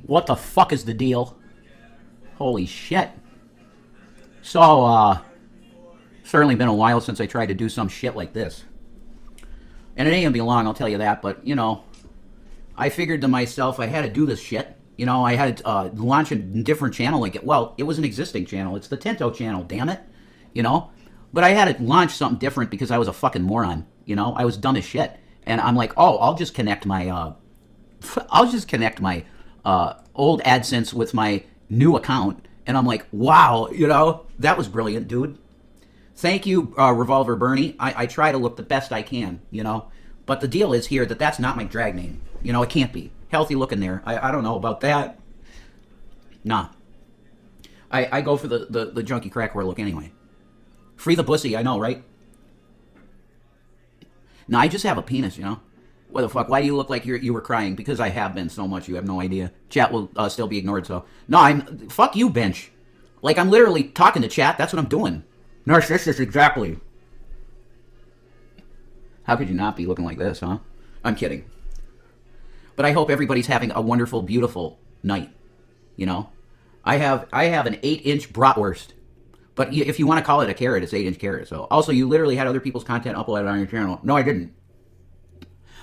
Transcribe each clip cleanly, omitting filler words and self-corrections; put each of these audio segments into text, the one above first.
What the fuck is the deal? Holy shit. So, certainly been a while since I tried to do some shit like this. And it ain't gonna be long, I'll tell you that, but, you know, I figured to myself I had to do this shit. You know, I had to launch a different channel. Like, well, it was an existing channel. It's the Tinto channel, damn it. You know? But I had to launch something different because I was a fucking moron. You know? I was dumb as shit. And I'm like, oh, I'll just connect my, old AdSense with my new account. And I'm like, wow, you know, that was brilliant, dude. Thank you, Revolver Bernie. I try to look the best I can, you know? But the deal is here that that's not my drag name. You know, it can't be. Healthy looking there. I don't know about that. Nah. I go for the junkie crackwear look anyway. Free the pussy, I know, right? No, I just have a penis, you know? What the fuck? Why do you look like you were crying? Because I have been so much, you have no idea. Chat will still be ignored, so. No, fuck you, bench. Like, I'm literally talking to chat. That's what I'm doing. Narcissist, exactly. How could you not be looking like this, huh? I'm kidding. But I hope everybody's having a wonderful, beautiful night. You know? I have an 8-inch bratwurst. But if you want to call it a carrot, it's 8-inch carrot. So also, you literally had other people's content uploaded on your channel. No, I didn't.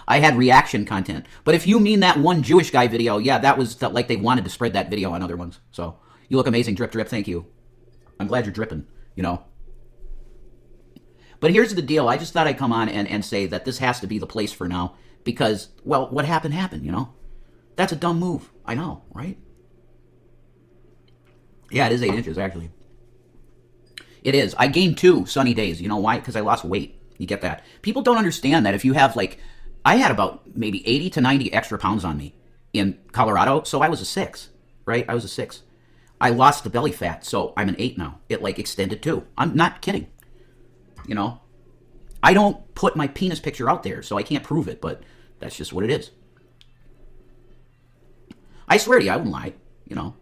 I had reaction content. But if you mean that one Jewish guy video, yeah, that was like they wanted to spread that video on other ones. So you look amazing, drip, drip. Thank you. I'm glad you're dripping, you know. But here's the deal. I just thought I'd come on and say that this has to be the place for now. Because, well, what happened, you know. That's a dumb move. I know, right? Yeah, it is 8 inches, actually. It is. I gained 2 sunny days. You know why? Because I lost weight. You get that. People don't understand that if you have, like, I had about maybe 80 to 90 extra pounds on me in Colorado, so I was a 6, right? I was a 6. I lost the belly fat, so I'm an 8 now. It, like, extended too. I'm not kidding. You know? I don't put my penis picture out there, so I can't prove it, but that's just what it is. I swear to you, I wouldn't lie. You know?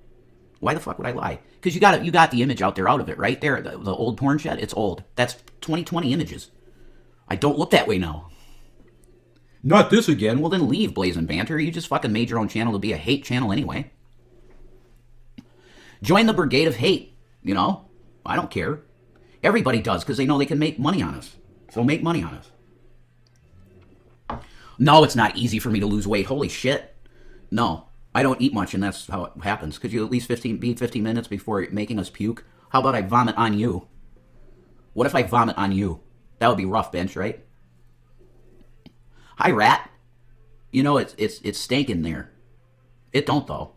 Why the fuck would I lie? Because you got the image out there out of it, right? There, the old porn shit, it's old. That's 2020 images. I don't look that way now. Not this again. Well, then leave, Blazing Banter. You just fucking made your own channel to be a hate channel anyway. Join the Brigade of Hate, you know? I don't care. Everybody does, because they know they can make money on us. So make money on us. No, it's not easy for me to lose weight. Holy shit. No, I don't eat much, and that's how it happens. Could you at least be 15 minutes before making us puke? How about I vomit on you? What if I vomit on you? That would be rough, bench, right? Hi, rat. You know, it's stinking there. It don't, though.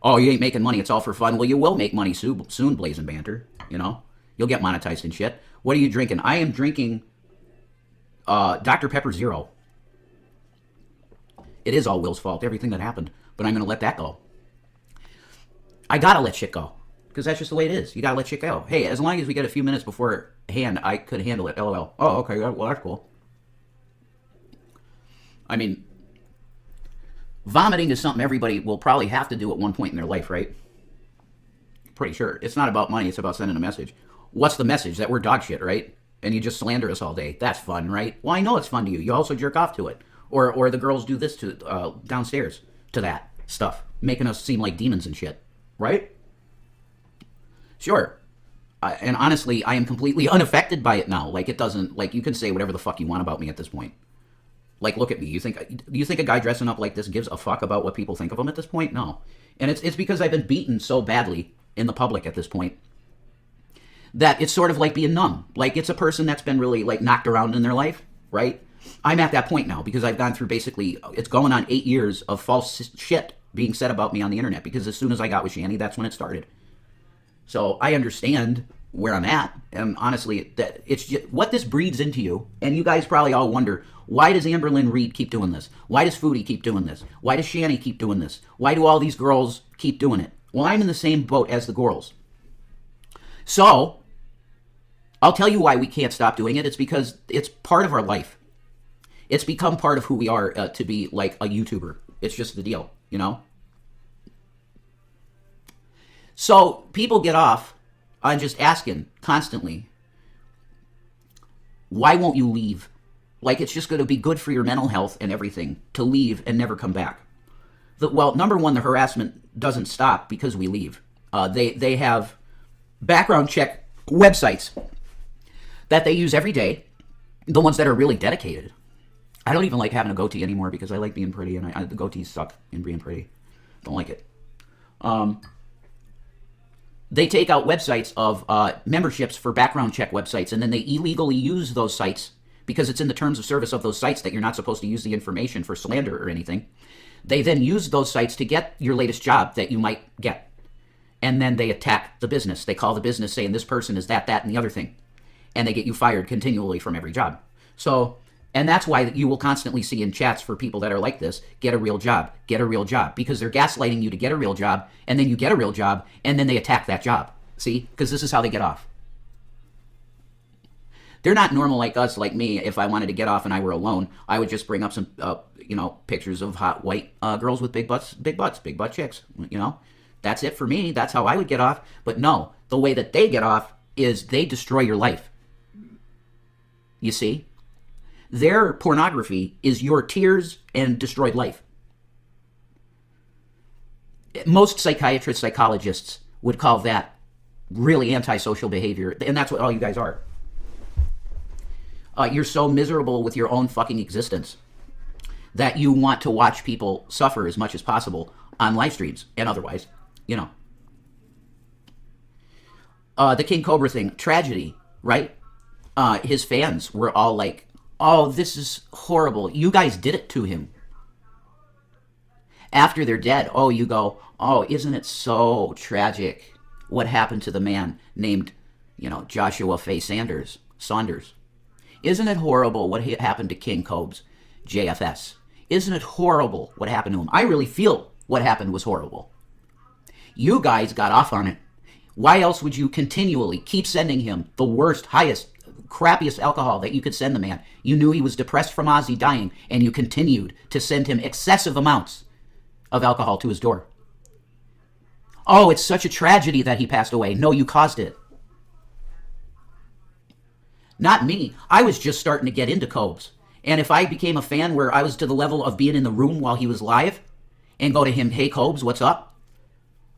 Oh, you ain't making money. It's all for fun. Well, you will make money soon, Blazing Banter. You know? You'll get monetized and shit. What are you drinking? I am drinking Dr. Pepper Zero. It is all Will's fault, everything that happened. But I'm going to let that go. I got to let shit go. Because that's just the way it is. You got to let shit go. Hey, as long as we get a few minutes beforehand, I could handle it. LOL. Oh, okay. Well, that's cool. I mean, vomiting is something everybody will probably have to do at one point in their life, right? Pretty sure. It's not about money. It's about sending a message. What's the message? That we're dog shit, right? And you just slander us all day. That's fun, right? Well, I know it's fun to you. You also jerk off to it. Or the girls do this to downstairs to that stuff, making us seem like demons and shit, right? Sure. And honestly, I am completely unaffected by it now. Like, it doesn't, like, you can say whatever the fuck you want about me at this point. Like, look at me. Do you think a guy dressing up like this gives a fuck about what people think of him at this point? No. And it's because I've been beaten so badly in the public at this point that it's sort of like being numb. Like, it's a person that's been really, like, knocked around in their life, right? I'm at that point now because I've gone through basically, it's going on 8 years of false shit being said about me on the internet, because as soon as I got with Shanny, that's when it started. So I understand where I'm at, and honestly, that it's just what this breeds into you. And you guys probably all wonder, why does Amberlynn Reed keep doing this? Why does Foodie keep doing this? Why does Shanny keep doing this? Why do all these girls keep doing it? Well, I'm in the same boat as the girls. So I'll tell you why we can't stop doing it. It's because it's part of our life. It's become part of who we are to be like a YouTuber. It's just the deal, you know? So people get off on just asking constantly, why won't you leave? Like, it's just going to be good for your mental health and everything to leave and never come back. Well, number one, the harassment doesn't stop because we leave. They have background check websites that they use every day, the ones that are really dedicated. I don't even like having a goatee anymore because I like being pretty, and the goatees suck in being pretty. Don't like it. They take out websites of memberships for background check websites, and then they illegally use those sites because it's in the terms of service of those sites that you're not supposed to use the information for slander or anything. They then use those sites to get your latest job that you might get. And then they attack the business. They call the business saying this person is that, and the other thing. And they get you fired continually from every job. So, and that's why you will constantly see in chats for people that are like this, get a real job, because they're gaslighting you to get a real job, and then you get a real job, and then they attack that job. See? Because this is how they get off. They're not normal like us, like me. If I wanted to get off and I were alone, I would just bring up some, pictures of hot white girls with big butt chicks. That's it for me. That's how I would get off. But no, the way that they get off is they destroy your life. You see? Their pornography is your tears and destroyed life. Most psychiatrists, psychologists would call that really antisocial behavior, and that's what all you guys are. You're so miserable with your own fucking existence that you want to watch people suffer as much as possible on live streams and otherwise, The King Cobra thing, tragedy, right? His fans were all like, oh, this is horrible. You guys did it to him. After they're dead, you go, oh, isn't it so tragic what happened to the man named, Joshua Faye Saunders. Isn't it horrible what happened to King Cobes, JFS? Isn't it horrible what happened to him? I really feel what happened was horrible. You guys got off on it. Why else would you continually keep sending him the worst, highest, crappiest alcohol that you could send the man? You knew he was depressed from Ozzy dying, and you continued to send him excessive amounts of alcohol to his door. Oh, it's such a tragedy that he passed away. No, you caused it. Not me. I was just starting to get into Cobes. And if I became a fan where I was to the level of being in the room while he was live and go to him, hey, Cobes, what's up?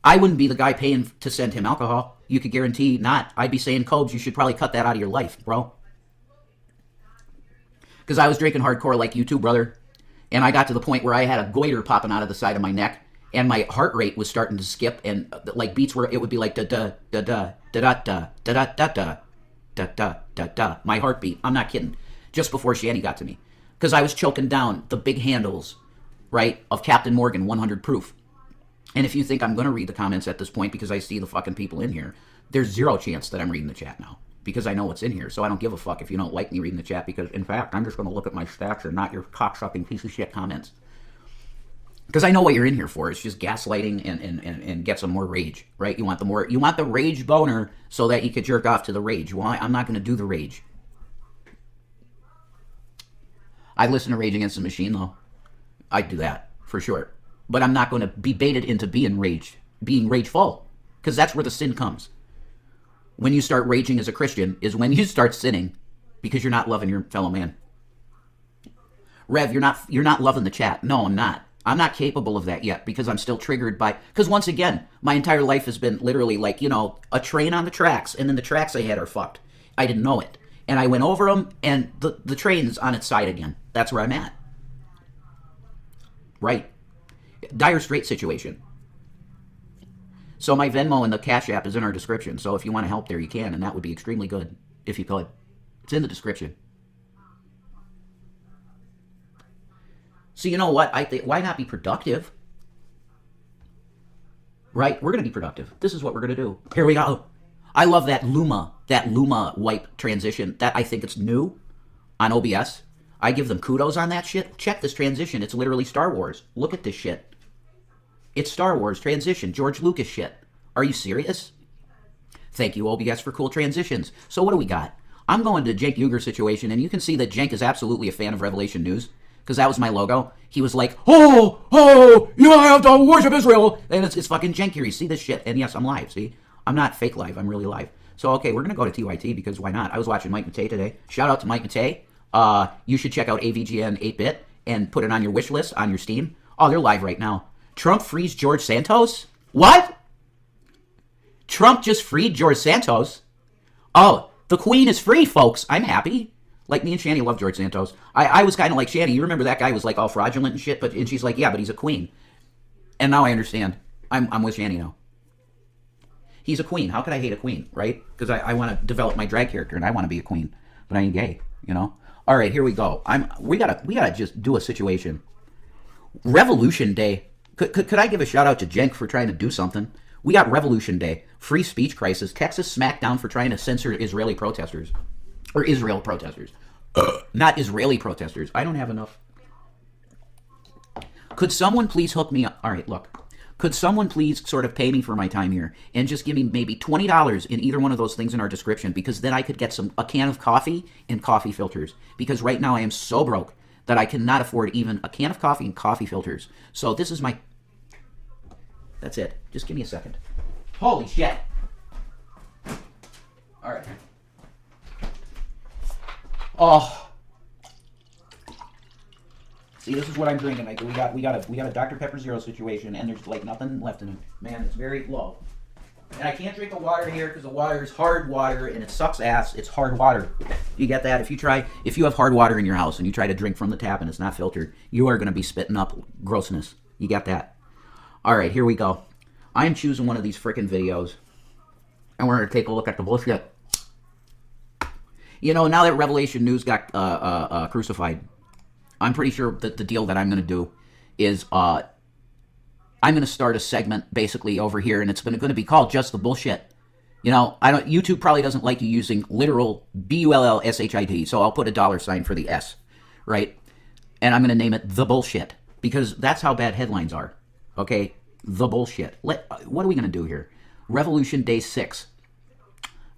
I wouldn't be the guy paying to send him alcohol. You could guarantee not. I'd be saying, Cobes, you should probably cut that out of your life, bro. Because I was drinking hardcore like you too, brother. And I got to the point where I had a goiter popping out of the side of my neck. And my heart rate was starting to skip. And like beats where it would be like da-da-da-da-da-da-da-da-da. Da-da-da-da. My heartbeat. I'm not kidding. Just before Shanny got to me. Because I was choking down the big handles, right, of Captain Morgan 100 proof. And if you think I'm going to read the comments at this point because I see the fucking people in here, there's zero chance that I'm reading the chat now. Because I know what's in here. So I don't give a fuck if you don't like me reading the chat. Because, in fact, I'm just going to look at my stats and not your cocksucking piece of shit comments. Because I know what you're in here for. It's just gaslighting and get some more rage, right? You want the rage boner so that you could jerk off to the rage. Well, I'm not going to do the rage. I listen to Rage Against the Machine, though. I'd do that, for sure. But I'm not going to be baited into being rageful. Because that's where the sin comes. When you start raging as a Christian is when you start sinning because you're not loving your fellow man. Rev, you're not loving the chat. No, I'm not. I'm not capable of that yet because I'm still triggered by... Because once again, my entire life has been literally like, a train on the tracks, and then the tracks I had are fucked. I didn't know it. And I went over them, and the train's on its side again. That's where I'm at. Right. Dire Straits situation. So my Venmo and the Cash App is in our description. So if you want to help there, you can, and that would be extremely good if you could. It's in the description. So you know what? I think, why not be productive? Right? We're going to be productive. This is what we're going to do. Here we go. I love that Luma wipe transition. That I think it's new on OBS. I give them kudos on that shit. Check this transition. It's literally Star Wars. Look at this shit. It's Star Wars transition. George Lucas shit. Are you serious? Thank you, OBS, for cool transitions. So what do we got? I'm going to Cenk Uygur situation, and you can see that Cenk is absolutely a fan of Revelation News. Because that was my logo. He was like, oh, you have to worship Israel. And it's fucking Cenk here. You see this shit? And yes, I'm live, see? I'm not fake live. I'm really live. So, okay, we're going to go to TYT because why not? I was watching Mike Matei today. Shout out to Mike Matei. You should check out AVGN 8-Bit and put it on your wish list on your Steam. Oh, they're live right now. Trump frees George Santos? What? Trump just freed George Santos? Oh, the Queen is free, folks. I'm happy. Like, me and Shanny love George Santos. I was kind of like, Shanny, you remember that guy was like all fraudulent and shit? And she's like, yeah, but he's a queen. And now I understand. I'm with Shanny now. He's a queen. How could I hate a queen, right? Because I want to develop my drag character and I want to be a queen. But I ain't gay, you know? All right, here we go. We gotta just do a situation. Revolution Day. Could I give a shout out to Jenk for trying to do something? We got Revolution Day. Free speech crisis. Texas smackdown for trying to censor Israeli protesters. Or Israel protesters. Not Israeli protesters. I don't have enough. Could someone please hook me up? All right, look. Could someone please sort of pay me for my time here and just give me maybe $20 in either one of those things in our description, because then I could get a can of coffee and coffee filters, because right now I am so broke that I cannot afford even a can of coffee and coffee filters. So this is my... That's it. Just give me a second. Holy shit. All right. Oh. See, this is what I'm drinking. We got a Dr. Pepper Zero situation, and there's like nothing left in it. Man, it's very low. And I can't drink the water here because the water is hard water and it sucks ass. It's hard water. You get that? If you have hard water in your house and you try to drink from the tap and it's not filtered, you are going to be spitting up grossness. You get that? All right, here we go. I'm choosing one of these frickin' videos, and we're going to take a look at the bullshit. You know, now that Revelation News got crucified, I'm pretty sure that the deal that I'm going to do is I'm going to start a segment basically over here, and it's going to be called Just the Bullshit. You know, YouTube probably doesn't like you using literal BULLSHIT, so I'll put a $ for the S, right? And I'm going to name it The Bullshit, because that's how bad headlines are, okay? The Bullshit. What are we going to do here? Revolution Day 6.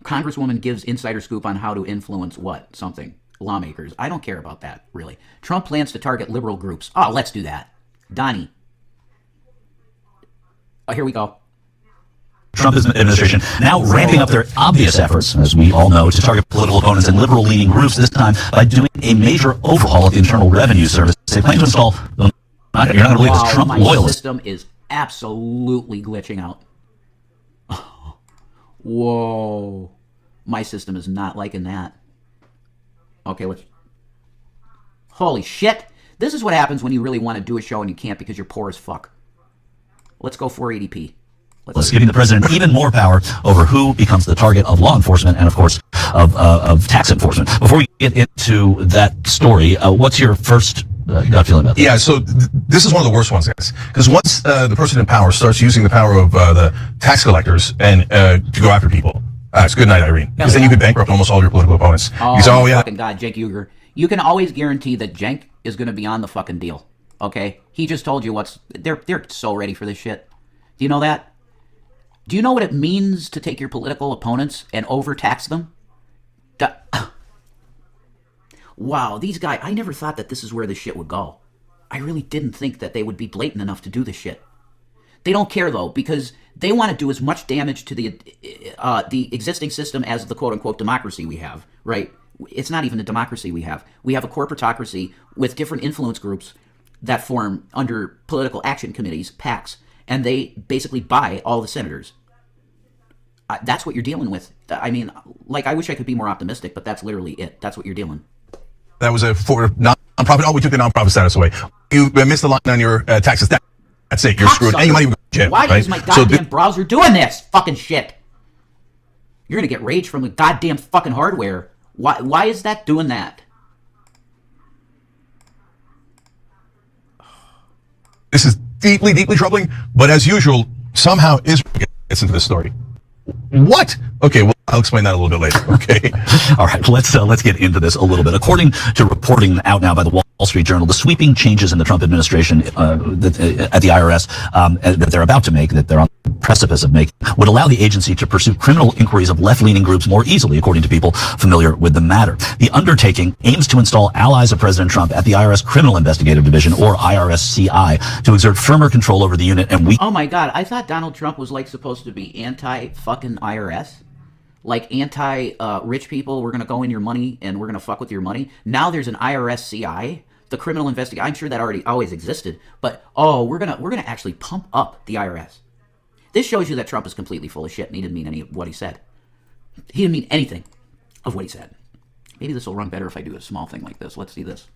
Congresswoman gives insider scoop on how to influence what? Something. Lawmakers. I don't care about that, really. Trump plans to target liberal groups. Oh, let's do that. Donnie. Oh, here we go. Trump administration now ramping up their obvious efforts, as we all know, to target political opponents and liberal-leaning groups, this time by doing a major overhaul of the Internal Revenue Service. They plan to install, you're not going to believe this, Trump my loyalists. System is absolutely glitching out. Whoa. My system is not liking that. Okay, let's... Holy shit. This is what happens when you really want to do a show and you can't because you're poor as fuck. Let's go 480p. Let's giving the president even more power over who becomes the target of law enforcement and, of course, of tax enforcement. Before we get into that story, what's your first gut feeling about that? Yeah, so this is one of the worst ones, guys. Because once the person in power starts using the power of the tax collectors and to go after people, it's good night, Irene. Because then you could bankrupt almost all your political opponents. Oh, yeah. Fucking God, Cenk Uygur. You can always guarantee that Cenk is going to be on the fucking deal. Okay? He just told you they're so ready for this shit. Do you know that? Do you know what it means to take your political opponents and overtax them? Wow, these guys, I never thought that this is where this shit would go. I really didn't think that they would be blatant enough to do this shit. They don't care, though, because they want to do as much damage to the existing system as the quote-unquote democracy we have, right? It's not even a democracy we have. We have a corporatocracy with different influence groups that form under political action committees, PACs, and they basically buy all the senators. That's what you're dealing with. I mean, like, I wish I could be more optimistic, but that's literally it. That's what you're dealing. That was for nonprofit. Oh, we took the nonprofit status away. You missed the line on your taxes. That's it. You're screwed. And you might even go to jail. Why right? is my goddamn browser doing this fucking shit? You're going to get rage from the goddamn fucking hardware. Why is that doing that? This is deeply, deeply troubling. But as usual, somehow Israel gets into this story. What? Okay, well, I'll explain that a little bit later, okay? All right, let's get into this a little bit. According to reporting out now by the Wall Street Journal, the sweeping changes in the Trump administration at the IRS that they're about to make, that they're on the precipice of making, would allow the agency to pursue criminal inquiries of left-leaning groups more easily, according to people familiar with the matter. The undertaking aims to install allies of President Trump at the IRS Criminal Investigative Division, or IRSCI, to exert firmer control over the unit and Oh my God, I thought Donald Trump was like supposed to be anti-fucking IRS. Like anti-rich people, we're going to go in your money and we're going to fuck with your money. Now there's an IRSCI the criminal investigation. I'm sure that already always existed, but oh, we're gonna actually pump up the IRS. This shows you that Trump is completely full of shit, and he didn't mean any of what he said. He didn't mean anything of what he said. Maybe this will run better if I do a small thing like this. Let's see this.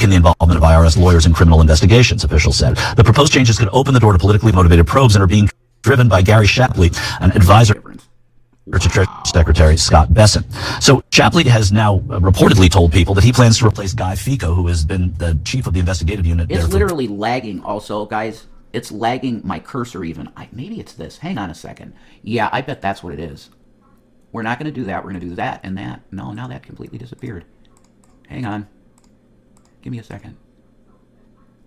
In the involvement of IRS lawyers in criminal investigations, officials said. The proposed changes could open the door to politically motivated probes and are being driven by Gary Shapley, an advisor to Treasury Secretary Scott Bessent. So Shapley has now reportedly told people that he plans to replace Guy Fico, who has been the chief of the investigative unit. It's literally lagging also, guys. It's lagging my cursor even. Maybe it's this. Hang on a second. Yeah, I bet that's what it is. We're not going to do that. We're going to do that and that. No, now that completely disappeared. Hang on. Give me a second.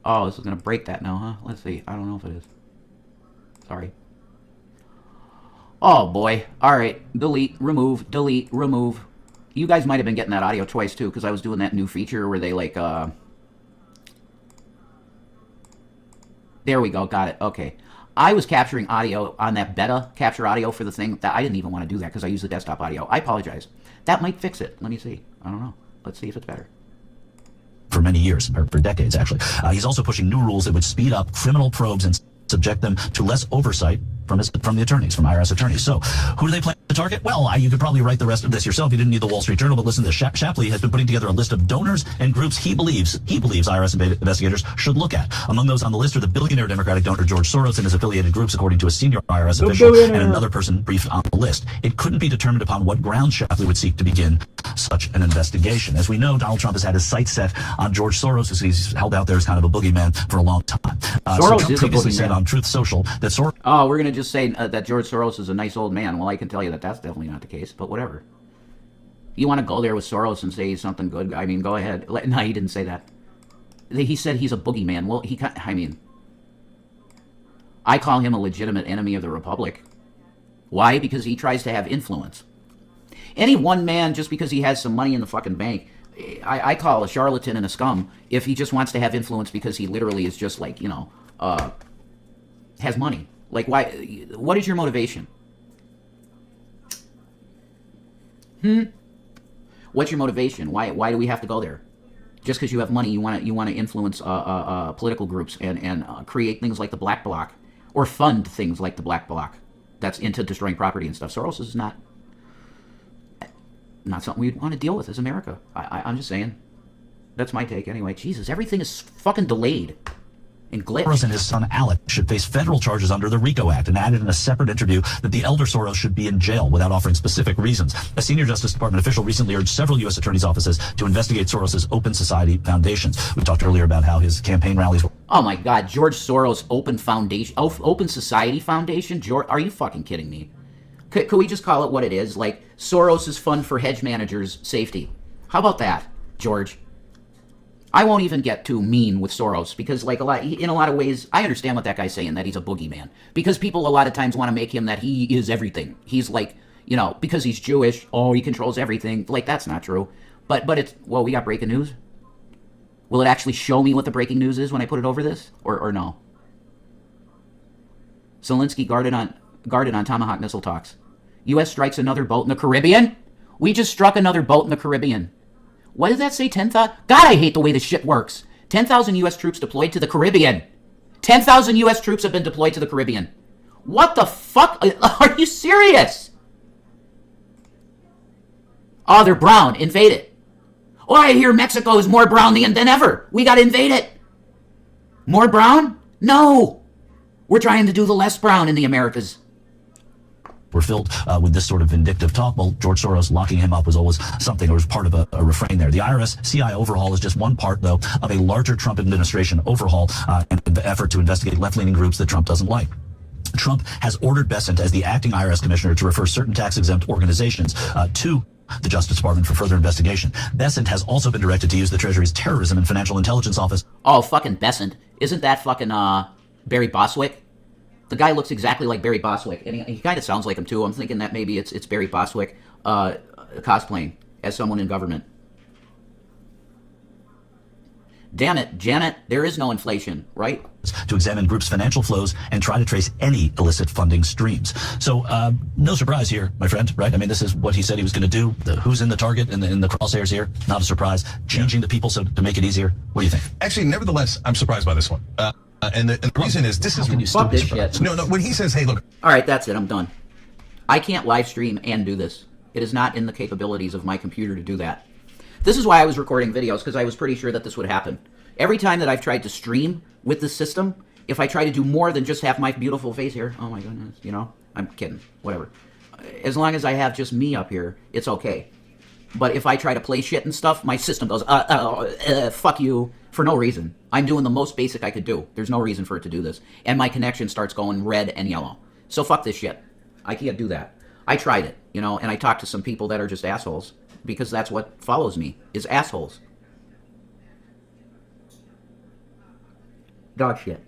Oh, this is going to break that now, huh? Let's see. I don't know if it is. Sorry. Oh, boy. All right. Delete, remove, delete, remove. You guys might have been getting that audio twice, too, because I was doing that new feature where they, like, There we go. Got it. Okay. I was capturing audio on that beta capture audio for the thing. That I didn't even want to do that because I use the desktop audio. I apologize. That might fix it. Let me see. I don't know. Let's see if it's better. For many years, or for decades, actually. He's also pushing new rules that would speed up criminal probes and subject them to less oversight from the attorneys, from IRS attorneys. So, who do they plan to target? Well, you could probably write the rest of this yourself. You didn't need the Wall Street Journal, but listen to this. Shapley has been putting together a list of donors and groups he believes IRS investigators should look at. Among those on the list are the billionaire Democratic donor George Soros and his affiliated groups, according to a senior IRS official, and another person briefed on the list. It couldn't be determined upon what grounds Shapley would seek to begin such an investigation. As we know, Donald Trump has had his sights set on George Soros, as he's held out there as kind of a boogeyman for a long time. Soros Trump is previously a boogeyman. said on Truth Social that Soros... Oh, we're going to just say that George Soros is a nice old man. Well, I can tell you that that's definitely not the case, but whatever. You want to go there with Soros and say he's something good? I mean, go ahead. No, he didn't say that. He said he's a boogeyman. Well, I call him a legitimate enemy of the Republic. Why? Because he tries to have influence. Any one man, just because he has some money in the fucking bank, I call a charlatan and a scum if he just wants to have influence because he literally is just like, has money. Like, why? What is your motivation? What's your motivation? Why do we have to go there? Just because you have money, you want to influence political groups and create things like the Black Bloc, or fund things like the Black Bloc that's into destroying property and stuff. Soros is not something we'd want to deal with as America. I'm just saying. That's my take anyway. Jesus, everything is fucking delayed and glitched. Soros and his son Alec should face federal charges under the RICO Act, and added in a separate interview that the elder Soros should be in jail without offering specific reasons. A senior Justice Department official recently urged several U.S. attorneys' offices to investigate Soros's Open Society foundations. We talked earlier about how his campaign rallies were... Oh my God, George Soros Open Foundation, Open Society Foundation? George, are you fucking kidding me? Could we just call it what it is? Like Soros's Fund for Hedge Managers' Safety. How about that, George? I won't even get too mean with Soros because, like, in a lot of ways, I understand what that guy's saying, that he's a boogeyman. Because people a lot of times want to make him that he is everything. He's like, because he's Jewish, he controls everything. Like, that's not true. But it's, well, we got breaking news? Will it actually show me what the breaking news is when I put it over this? Or no? Zelensky guarded on Tomahawk missile talks. U.S. strikes another boat in the Caribbean? We just struck another boat in the Caribbean. What did that say? 10,000? God, I hate the way this shit works. 10,000 U.S. troops deployed to the Caribbean. 10,000 U.S. troops have been deployed to the Caribbean. What the fuck? Are you serious? Oh, they're brown. Invade it. Oh, I hear Mexico is more brown than ever. We got to invade it. More brown? No. We're trying to do the less brown in the Americas. Were filled with this sort of vindictive talk. Well, George Soros locking him up was always something, or was part of a refrain there. The IRS CI overhaul is just one part, though, of a larger Trump administration overhaul and the effort to investigate left-leaning groups that Trump doesn't like. Trump has ordered Bessent, as the acting IRS commissioner, to refer certain tax-exempt organizations to the Justice Department for further investigation. Bessent has also been directed to use the Treasury's Terrorism and Financial Intelligence Office. Oh, fucking Bessent. Isn't that fucking Barry Bostwick? The guy looks exactly like Barry Bostwick, and he kind of sounds like him too. I'm thinking that maybe it's Barry Bostwick cosplaying as someone in government. Damn it, Janet, there is no inflation, right? To examine groups' financial flows and try to trace any illicit funding streams. So, no surprise here, my friend, right? I mean, this is what he said he was going to do. Who's in the target in the crosshairs here? Not a surprise. Changing the people so to make it easier. What do you think? Actually, nevertheless, I'm surprised by this one. And the reason is this is Can you still Fuck be this surprised? shit. no. When he says, "Hey, look, All right, that's it. I'm done. I can't live stream and do this. It is not in the capabilities of my computer to do that. This is why I was recording videos, because I was pretty sure that this would happen. Every time that I've tried to stream with this system, if I try to do more than just have my beautiful face here, oh my goodness, you know, I'm kidding, whatever. As long as I have just me up here, it's okay. But if I try to play shit and stuff, my system goes, fuck you, for no reason. I'm doing the most basic I could do. There's no reason for it to do this. And my connection starts going red and yellow. So fuck this shit. I can't do that. I tried it, you know, and I talked to some people that are just assholes, because that's what follows me, is assholes. Dog shit.